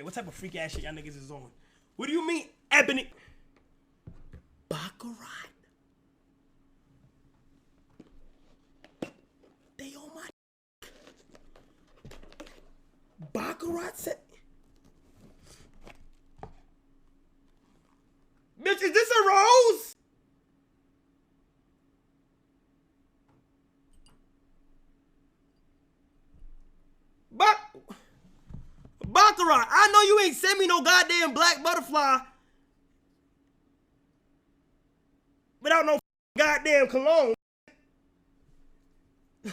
What type of freak ass shit y'all niggas is on? What do you mean, Ebony? Baccarat. They on my Baccarat set. Bitch, is this a rose? Baccarat, I know you ain't sent me no goddamn black butterfly without no goddamn cologne.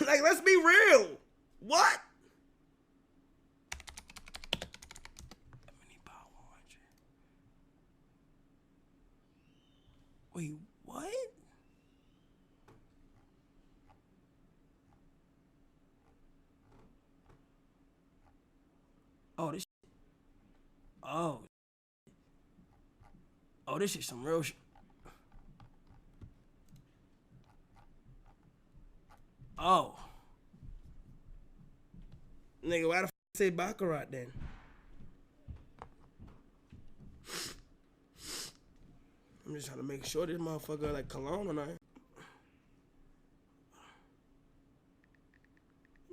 Like, let's be real. What? Ebony Power 100. Wait, what? Oh, this. Oh. Oh, this shit some real shit. Oh. Nigga, why the f say Baccarat then? I'm just trying to make sure this motherfucker like cologne or not.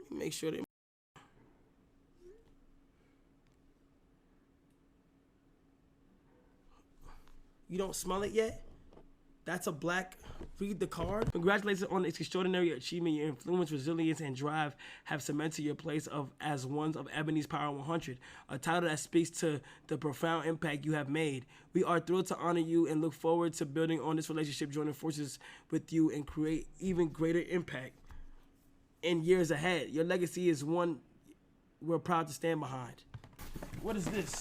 Make sure they. You don't smell it yet? That's a black. Read the card. Congratulations on this extraordinary achievement. Your influence, resilience, and drive have cemented your place as one of Ebony's Power 100, a title that speaks to the profound impact you have made. We are thrilled to honor you and look forward to building on this relationship, joining forces with you, and create even greater impact in years ahead. Your legacy is one we're proud to stand behind. What is this?